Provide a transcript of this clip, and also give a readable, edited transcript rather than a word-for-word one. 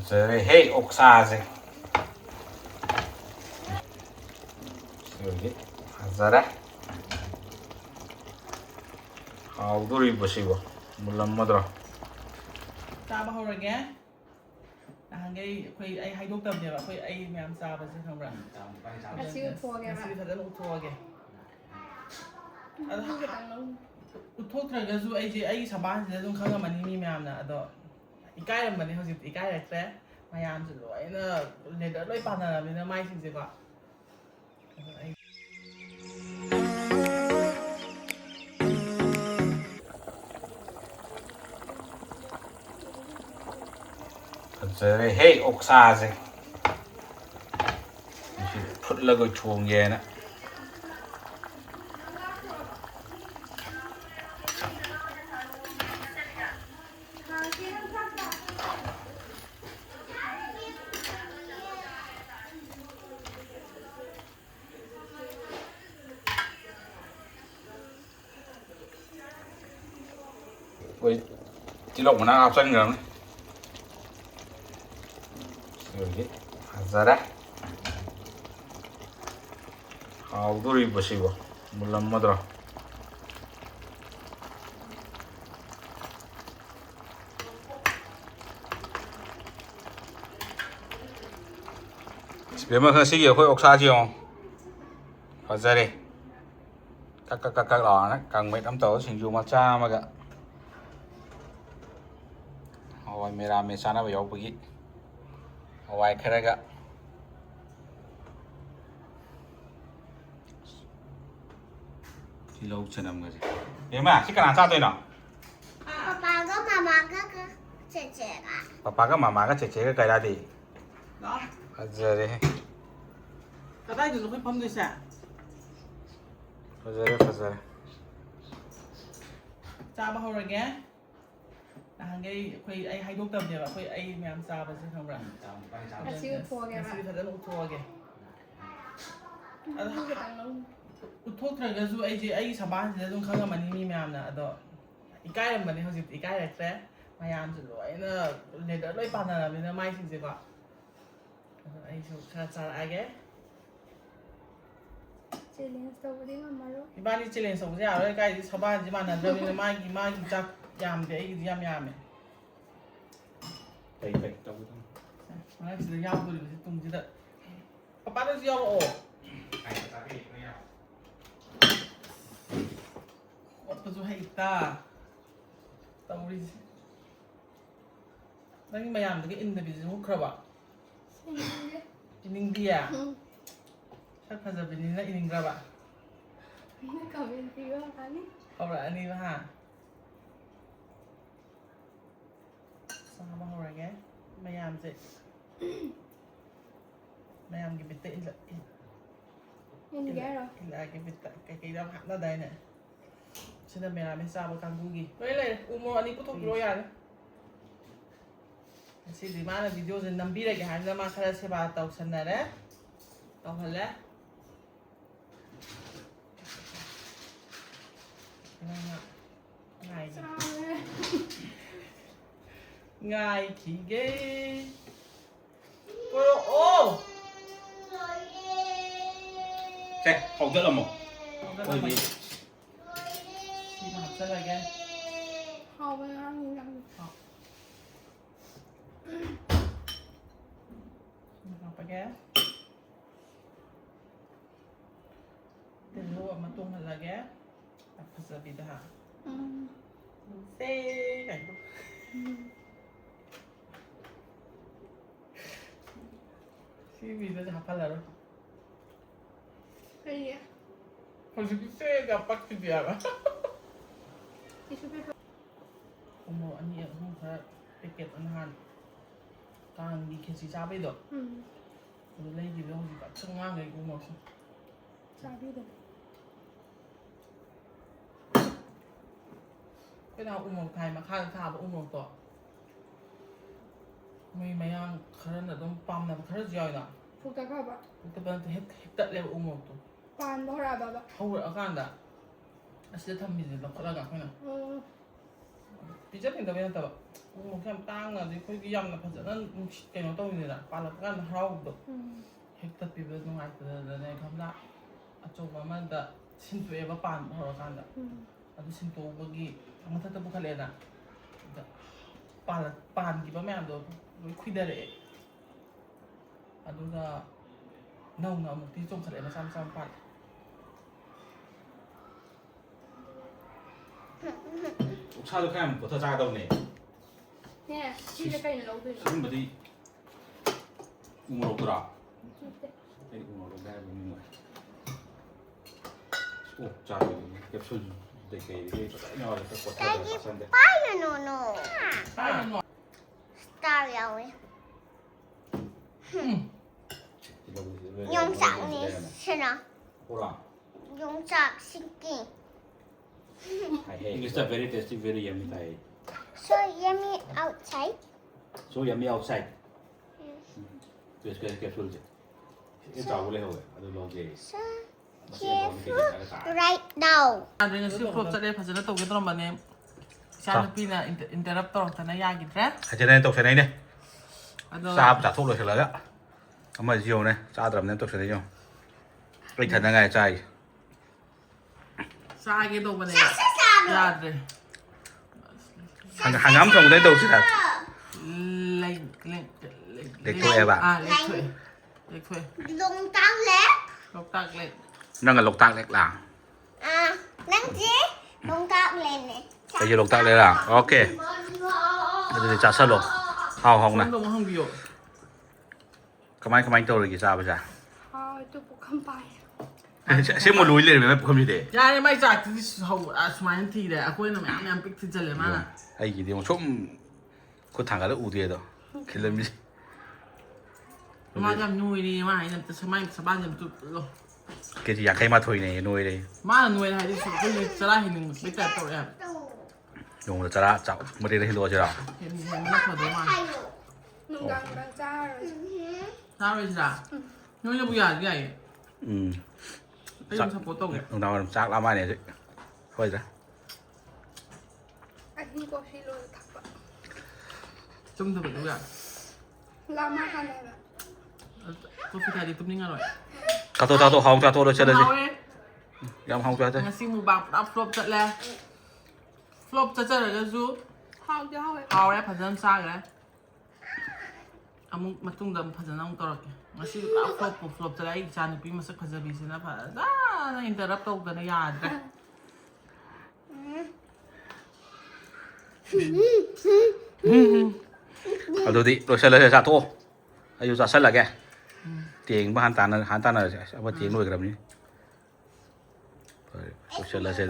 ꯐꯖꯔꯦꯍꯦ ꯑꯣꯛꯁꯥꯁꯦ ꯁꯤꯗꯤ ꯐꯖꯔꯦ ꯍꯥꯎꯗꯣꯔꯤꯕꯁꯤꯕꯣ ꯃꯨꯜꯂꯝꯃꯗ꯭ꯔꯣ ꯆꯥꯕ ꯍꯧꯔꯒꯦ ꯅꯍꯥꯟꯒꯩ ꯑꯩ ꯍꯥꯏꯗꯣꯛꯇꯕꯅꯦꯕ ꯑꯩ ꯃꯌꯥꯝ ꯆꯥꯕꯁꯦ ꯈꯪꯕ꯭ꯔꯥ ꯑꯁꯤ ꯎꯠꯊꯣꯛꯑꯒꯦꯕ ꯉꯁꯤꯗꯤ ꯐꯖꯅ ꯎꯠꯊꯣꯛꯑꯒꯦ ꯑꯗꯣ ꯎꯠꯊꯣꯛꯇ꯭ꯔꯒꯁꯨ ꯑꯩꯒꯤ ꯁꯕꯥꯟꯁꯤꯗ ꯑꯗꯨꯝ ꯈꯪꯉꯝꯃꯅꯤ ꯃꯤ ꯃꯌꯥꯝꯅ ꯑꯗꯣ ꯏꯀꯥꯏꯔꯝꯕꯅꯤ ꯍꯧꯖꯤꯛꯇꯤ ꯏꯀꯥꯏꯔꯛꯇ꯭ꯔꯦ ꯃꯌꯥꯝꯁꯨ ꯂꯣꯏꯅ ꯂꯦꯗꯔ ꯂꯣꯏ ꯄꯥꯟꯅꯔꯕꯅꯤꯅ ꯃꯥꯏꯁꯤꯡꯁꯦꯀꯣ ꯑꯗꯣ ꯑꯩ ꯐꯖꯔꯦꯍꯦ ꯑꯣꯛꯁꯥꯁꯦ ꯐꯨꯠꯂꯒ ꯊꯣꯡꯒꯦꯅ ꯑꯩꯈꯣꯏ ꯇꯤꯜꯍꯧ ꯃꯅꯥ ꯍꯥꯞꯆꯤꯟꯈ꯭ꯔꯕꯅꯤ ꯁꯤꯗꯤ ꯐꯖꯔꯦ ꯍꯥꯎꯗꯣꯔꯤꯕꯁꯤꯕꯣ ꯃꯨꯜꯂꯝꯃꯗ꯭ꯔꯣ ꯏꯕꯦꯝꯃ ꯉꯁꯤꯒꯤ ꯑꯩꯈꯣꯏ ꯑꯣꯛꯁꯥꯁꯤ ꯌꯦꯡꯉꯣ ꯐꯖꯔꯦ ꯀꯛ ꯀꯛ ꯀꯛ ꯀꯛ ꯂꯥꯎꯅ ꯀꯥꯡꯃꯦꯠ ꯑꯃ ꯇꯧꯔꯒ ꯁꯤꯡꯖꯨ ꯃꯆꯥ ꯑꯃꯒ ꯍꯋꯥꯏ ꯃꯦꯔꯥꯃꯦ ꯆꯥꯅꯕ ꯌꯥꯎꯕꯒꯤ ꯍꯋꯥꯏ ꯈꯔꯒ ꯇꯤꯜꯍꯧ ꯆꯅꯝꯒꯁꯦ ꯕꯦꯝꯃ ꯁꯤ ꯀꯅꯥ ꯆꯥꯗꯣꯏꯅꯣ ꯄꯄꯥꯒ ꯃꯃꯥꯒ ꯆꯦꯆꯦꯒ ꯄꯄꯥꯒ ꯃꯃꯥꯒ ꯆꯦꯆꯦꯒ ꯀꯩꯔꯥꯗꯤ ꯂꯥꯛꯑꯣ ꯐꯖꯔꯦꯍꯦ ꯀꯗꯥꯏꯗꯅꯣ ꯑꯩꯈꯣꯏ ꯐꯝꯗꯣꯏꯁꯦ ꯐꯖꯔꯦ ꯐꯖꯔꯦ ꯆꯥꯕ ꯍꯧꯔꯒꯦ ꯅꯍꯥꯟꯒꯩ ꯑꯩ ꯍꯥꯏꯗꯣꯛꯇꯕꯅꯦꯕ ꯑꯩ ꯃꯌꯥꯝ ꯆꯥꯕꯁꯦ ꯈꯪꯕ꯭ꯔꯥ ꯑꯁꯤ ꯎꯠꯊꯣꯛꯑꯒꯦꯕ ꯉꯁꯤꯗꯤ ꯐꯖꯅ ꯎꯠꯊꯣꯛꯑꯒꯦ ꯑꯗꯣ ꯎꯠꯊꯣꯛꯇ꯭ꯔꯒꯁꯨ ꯑꯩꯒꯤ ꯁꯕꯥꯟꯁꯤꯗ ꯑꯗꯨꯝ ꯈꯪꯉꯝꯃꯅꯤ ꯃꯤ ꯃꯌꯥꯝꯅ ꯑꯗꯣ ꯏꯀꯥꯏꯔꯝꯕꯅꯤ ꯍꯧꯖꯤꯛꯇꯤ ꯏꯀꯥꯏꯔꯛꯇ꯭ꯔꯦ ꯃꯌꯥꯝꯁꯨ ꯂꯣꯏꯅ ꯂꯦꯗꯔ ꯂꯣꯏ ꯄꯥꯟꯅꯔꯕꯅꯤꯅ ꯃꯥꯏꯁꯤꯡꯁꯦꯀꯣ ꯑꯗꯣ ꯑꯩꯁꯨ ꯈꯔ ꯆꯥꯔꯛꯑꯒꯦ ꯆꯦꯂꯦꯟꯖ ꯇꯧꯕꯗꯤ ꯉꯝꯃꯔꯣꯏ ꯏꯕꯥꯅꯤ ꯆꯦꯂꯦꯟꯖ ꯇꯧꯕꯁꯦ ꯌꯥꯔꯣꯏ ꯀꯥꯏꯗꯤ ꯁꯕꯥꯟꯁꯤ ꯃꯥꯟꯅꯗ꯭ꯔꯕꯅꯤꯅ ꯃꯥꯒꯤ ꯆꯥꯛ ꯌꯥꯝꯗꯦ ꯑꯩꯒꯤꯗꯤ ꯌꯥꯝꯃꯦ ꯀꯩ ꯇꯧꯒꯗꯕꯅꯣ ꯃꯔꯛꯁꯤꯗ ꯌꯥꯎꯗꯣꯔꯤꯕꯁꯤ ꯇꯨꯡꯁꯤꯗ ꯄꯄꯥꯗꯁꯨ ꯌꯥꯎꯔꯛꯑꯣ ꯑꯣꯠꯄꯁꯨ ꯍꯩꯇ ꯇꯧꯔꯤꯁꯦ ꯅꯪꯒꯤ ꯃꯌꯥꯝꯗꯒꯤ ꯏꯟꯗꯕꯤꯁꯤ ꯍꯨꯛꯈ꯭ꯔꯕ ꯏꯅꯤꯡꯗꯤꯌꯦ ꯁꯛ ꯐꯖꯕꯅꯤꯅ ꯏꯅꯤꯡꯗ꯭ꯔꯕ ꯀꯃꯦꯟ ꯄꯤꯌꯣ ꯍꯥꯏꯅꯤ ꯍꯧꯔꯛꯑꯅꯤꯕ ꯍꯥ ꯆꯥꯕ ꯍꯧꯔꯒꯦ ꯃꯌꯥꯝꯁꯦ ꯃꯌꯥꯝꯒꯤ ꯕꯤꯠꯇ ꯏꯜꯂꯛꯑꯒꯦ ꯕꯤꯠꯇ ꯀꯩꯀꯩ ꯌꯥꯝ ꯍꯥꯞꯅꯗꯥꯏꯅꯦ ꯁꯤꯗ ꯃꯦꯔꯥꯃꯦꯁ ꯆꯥꯕ ꯀꯥꯡꯕꯨꯒꯤ ꯂꯣꯏ ꯂꯩꯔꯦ ꯎꯃꯣꯔꯣꯛ ꯑꯅꯤ ꯄꯨꯊꯣꯛꯄꯤꯔꯣ ꯌꯥꯔꯦ ꯉꯁꯤꯗꯤ ꯃꯥꯅ ꯚꯤꯗꯤꯑꯣꯁꯦ ꯅꯝꯕꯤꯔꯒꯦ ꯍꯥꯏꯗꯅ ꯃꯥ ꯈꯔ ꯁꯦꯕꯥ ꯇꯧꯁꯟꯅꯔꯦ ꯇꯧꯍꯜꯂꯦ ꯉꯥꯏꯈꯤꯒꯦ ꯄꯨꯔꯛꯑꯣ ꯁꯦ ꯍꯧꯖꯤꯜꯂꯝꯃꯣ ꯍꯧꯒꯠꯂꯝꯃꯒꯦ ꯁꯤꯃ ꯍꯥꯞꯆꯜꯂꯒꯦ ꯍꯥꯎꯕ ꯉꯔꯥꯡ ꯍꯥꯞꯄꯒꯦ ꯇꯤꯜꯍꯧ ꯑꯃ ꯇꯣꯡꯍꯜꯂꯒꯦ ꯐꯖꯕꯤꯗ ꯁꯦ ꯀꯥꯏꯗꯣ ꯁꯤ ꯚꯤꯗꯤꯑꯣꯁꯦ ꯍꯥꯞꯍꯜꯂꯔꯣꯏ ꯀꯩꯒꯤ ꯍꯧꯖꯤꯛꯀꯤ ꯁꯦꯒ ꯄꯛꯈꯤꯗꯦ ꯍꯥꯏꯕ ꯇꯤꯁꯨ ꯄꯦꯄꯔ ꯎꯃꯣꯔꯣꯛ ꯑꯅꯤ ꯑꯍꯨꯝ ꯈꯔ ꯄꯦꯀꯦꯠ ꯅꯍꯥꯟ ꯀꯥꯡꯒꯤ ꯈꯦꯆꯤ ꯆꯥꯕꯩꯗꯣ ꯑꯗꯨ ꯂꯩꯈꯤꯕꯗꯣ ꯍꯧꯖꯤꯛ ꯐꯖꯅ ꯉꯥꯡꯈꯩ ꯎꯃꯣꯔꯣꯛꯁꯦ ꯆꯥꯕꯤꯗꯕ ꯑꯩꯈꯣꯏ ꯅꯍꯥꯟ ꯎꯃꯣꯔꯣꯛ ꯊꯥꯏ ꯃꯈꯥꯗ ꯊꯥꯕ ꯎꯃꯣꯔꯣꯛꯇꯣ ꯃꯣꯏ ꯃꯌꯥꯡ ꯈꯔꯅ ꯑꯗꯨꯝ ꯄꯥꯝꯅꯕ ꯈꯔꯁꯨ ꯌꯥꯎꯏꯅ ꯐꯨꯛꯇꯠꯈ꯭ꯔꯕ ꯐꯨꯛꯇꯠꯄ ꯅꯠꯇꯦ ꯍꯦꯛꯇꯠꯂꯦꯕ ꯎꯃꯣꯔꯣꯛꯇꯣ ꯄꯥꯟꯕ ꯍꯧꯔꯛꯑꯕꯕ ꯍꯧꯔꯛꯑꯀꯥꯟꯗ ꯑꯁꯤꯗ ꯊꯝꯕꯤꯁꯦ ꯂꯧꯈꯠꯂꯒ ꯑꯩꯈꯣꯏꯅ ꯄꯤꯖꯅꯤꯡꯗꯕꯩ ꯅꯠꯇꯕ ꯃꯣꯔꯣꯛꯁꯦ ꯌꯥꯝ ꯇꯥꯡꯅ ꯑꯩꯈꯣꯏꯒꯤ ꯌꯥꯝꯅ ꯐꯖꯅ ꯀꯩꯅꯣ ꯇꯧꯅꯤꯗꯅ ꯄꯥꯜꯂꯛꯀꯥꯟꯗ ꯍꯔꯥꯎꯕꯗꯣ ꯍꯦꯛ ꯇꯠꯄꯤꯕ ꯅꯨꯡꯉꯥꯏꯇꯗꯅꯦ ꯈꯪꯕ꯭ꯔꯥ ꯑꯆꯧꯕ ꯑꯃꯗ ꯁꯤꯟꯇꯣꯛꯑꯦꯕ ꯄꯥꯟꯕ ꯍꯧꯔꯀꯥꯟꯗ ꯑꯗꯨ ꯁꯤꯟꯇꯣꯛꯄꯒꯤ ꯃꯊꯛꯇ ꯄꯨꯈꯠꯂꯦꯅ ꯄꯥꯟꯈꯤꯕ ꯃꯌꯥꯝꯗꯣ ꯂꯣꯏ ꯈꯨꯏꯗꯔꯛꯑꯦ ꯑꯗꯨꯒ ꯅꯧꯅ ꯑꯃꯨꯛꯇꯤ ꯆꯣꯡꯈꯠꯂꯛꯑꯦ ꯃꯆꯥ ꯃꯆꯥ ꯄꯥꯜꯂꯦ 옥사도 그냥 버터 짜다오네. 네, 시제 까지 넣어도 지금부터 우물 없더라. 돼. 이 우물 없다 보는 거야. 오, 짜고 캡슐 되게 이게 nhỏ được 버터 짜는데. Paano no? Paano no? Star yaw eh. Yung sak ni Sina. 호랑. Yung sak Sinki. English is very tasty, very yummy Thai. So yummy outside. So yummy outside. Yes, capsule. Cái cháu lên rồi, ಅದು ಲೋಗೆ. So careful right now. ꯑꯗꯨ ꯉꯁꯤ flop ꯆꯠꯂꯦ ꯐꯖꯅ ꯇꯧꯒꯦ ꯇꯧꯔꯝꯕꯅꯦ ꯏꯆꯥ ꯅꯨꯄꯤꯅ ꯏꯟꯇꯔꯞ ꯇꯧꯔꯛꯇꯅ ꯌꯥꯈꯤꯗ꯭ꯔꯦ 하전에 똑세네네. ꯑꯗꯣ ꯆꯥꯕ ꯆꯥꯊꯣꯛ ꯂꯣꯏꯁꯤꯜꯂꯒ ꯑꯃꯁꯤ ꯌꯦꯡꯉꯨꯅꯦ ꯆꯥꯗ꯭ꯔꯕꯅꯦ ꯇꯧꯁꯜꯂꯦ ꯌꯦꯡꯉꯨ ꯑꯩ ꯊꯟꯅꯉꯥꯏ ꯆꯥꯏ ꯆꯥꯒꯦ ꯇꯧꯕꯅꯦ ꯌꯥꯗ꯭ꯔꯦ ꯍꯪꯒꯥꯝ ꯊꯣꯡꯕꯗꯩ ꯇꯧꯁꯤꯔ ꯂꯦꯛꯊꯣꯛꯑꯦ Lung tao lek. ꯂꯣꯛꯇꯥꯛ ꯂꯦꯛ ꯅꯪꯒ ꯂꯣꯛꯇꯥꯛ ꯂꯦꯛꯂꯥ Nang ji. Lung tao lên nè. ꯑꯩꯁꯦ ꯂꯣꯛꯇꯥꯛ ꯂꯦꯛꯂꯥ ꯑꯣꯀꯦ ꯑꯗꯨꯗꯤ ꯆꯥꯁꯜꯂꯣ ꯍꯥꯎ ꯍꯥꯎꯅ ꯁꯣꯝꯗ ꯑꯃꯨꯛ ꯍꯪꯕꯤꯌꯣ ꯀꯃꯥꯏ ꯇꯧꯔꯤꯒꯦ ꯆꯥꯕꯁꯦ 아, 또 볶음 빠이. ꯑꯁꯦꯡꯕ ꯂꯣꯏ ꯂꯩꯔꯝꯃꯦ ꯄꯨꯈꯝꯁꯤꯗꯤ ꯌꯥꯔꯦ ꯃꯥꯏ ꯆꯥꯛꯇꯨꯗꯤ ꯁꯨꯃꯥꯏꯅ ꯊꯤꯔꯦ ꯑꯩꯈꯣꯏꯅ ꯃꯌꯥꯝ ꯃꯌꯥꯝ ꯄꯤꯛ ꯊꯤꯖꯜꯂꯦ ꯃꯥꯅ ꯑꯩꯒꯤꯗꯤ ꯑꯃꯨꯛ ꯁꯨꯝ ꯈꯨꯠ ꯊꯥꯡꯒꯠꯂ ꯎꯗꯦꯗꯣ ꯈꯤꯜꯂꯝꯃꯤꯁꯦ ꯃꯥꯒ ꯌꯥꯝ ꯅꯣꯏꯔꯦ ꯃꯥ ꯍꯥꯏꯅ ꯑꯝꯇ ꯁꯃꯥꯏ ꯁꯕꯥꯟꯁꯦ ꯑꯝꯇ ꯎꯠꯂꯣ ꯀꯦꯖꯤ 52ꯅꯦ ꯅꯣꯏꯔꯦ ꯃꯥꯅ ꯅꯣꯏꯔꯦ ꯍꯥꯏꯗꯤ ꯑꯩꯈꯣꯏꯒꯤ ꯆꯔꯥ ꯍꯦꯟꯅꯤꯡꯕꯒꯤ ꯇꯥꯏꯞ ꯇꯧꯔꯛꯑꯦ ꯍꯥꯏꯕ ꯅꯣꯡꯃꯗ ꯆꯔꯥ ꯆꯥꯛ ꯃꯔꯤꯔ ꯍꯦꯟꯗꯣꯛꯑꯁꯤꯔꯣ ꯍꯦꯟꯕꯅ ꯐꯗꯧ 마le 눈감고 짜를. ꯆꯥꯔꯣꯏꯁꯤꯔꯥ ꯅꯣꯏꯅꯕꯨ ꯌꯥꯔꯗꯤ ꯌꯥꯏꯌꯦ ꯑꯩ ꯑꯗꯨꯝ ꯁꯞꯄꯣꯔꯠ ꯇꯧꯒꯦ ꯅꯨꯡꯗꯥꯡꯋꯥꯏꯔꯝ ꯆꯥꯛ ꯂꯥꯝꯃꯛꯑꯅꯤ ꯍꯧꯖꯤꯛ ꯍꯣꯏꯗ꯭ꯔꯥ 아이고 실로 탁봐. ꯆꯨꯝꯗꯕꯗꯨꯒ 라마 하나가. ꯀꯣꯐꯤ ꯊꯥꯗꯤ ꯇꯨꯝꯅꯤꯡꯉꯔꯣꯏ ꯆꯥꯊꯣꯛ ꯍꯥꯎ ꯆꯥꯊꯣꯛ ꯂꯣꯏꯁꯤꯜꯂꯁꯤ ꯍꯥꯎꯋꯦ ꯌꯥꯝ ꯍꯥꯎ ꯆꯥꯊꯣꯛ ꯉꯁꯤ ꯃꯨꯛꯕꯥꯡ ꯄꯨꯔꯥ ꯐ꯭ꯂꯣꯞ ꯆꯠꯂꯦ ꯐ꯭ꯂꯣꯞ ꯆꯠꯆꯔꯒꯁꯨ 하우디 하우에. ꯍꯥꯎꯔꯦ ꯐꯖꯅ ꯆꯥꯈ꯭ꯔꯦ ꯑꯃꯨꯛ ꯃꯇꯨꯡꯗ ꯑꯃꯨꯛ ꯐꯖꯅ ꯑꯃꯨꯛ ꯇꯧꯔꯛꯀꯦ ꯉꯁꯤ ꯄꯨꯔꯥ ꯐ꯭ꯂꯣꯞ ꯆꯠꯂꯦ ꯑꯩ ꯏꯆꯥ ꯅꯨꯄꯤ ꯃꯁꯛ ꯐꯖꯕꯤꯁꯤꯅ ꯐꯖꯅ ꯏꯟꯇꯔꯞ ꯇꯧꯗꯅ ꯌꯥꯗ꯭ꯔꯦ ꯑꯗꯨꯗꯤ ꯂꯣꯏꯁꯤꯜꯂꯁꯦ ꯆꯥꯊꯣꯛꯑꯣ ꯑꯩꯁꯨ ꯆꯥꯁꯤꯜꯂꯒꯦ ꯇꯦꯡꯕ ꯍꯥꯟ ꯇꯥꯟꯅꯔꯁꯦ ꯑꯃ ꯇꯦꯡ ꯂꯣꯏꯈ꯭ꯔꯕꯅꯤ ꯂꯣꯏꯁꯤꯜꯂꯁꯦ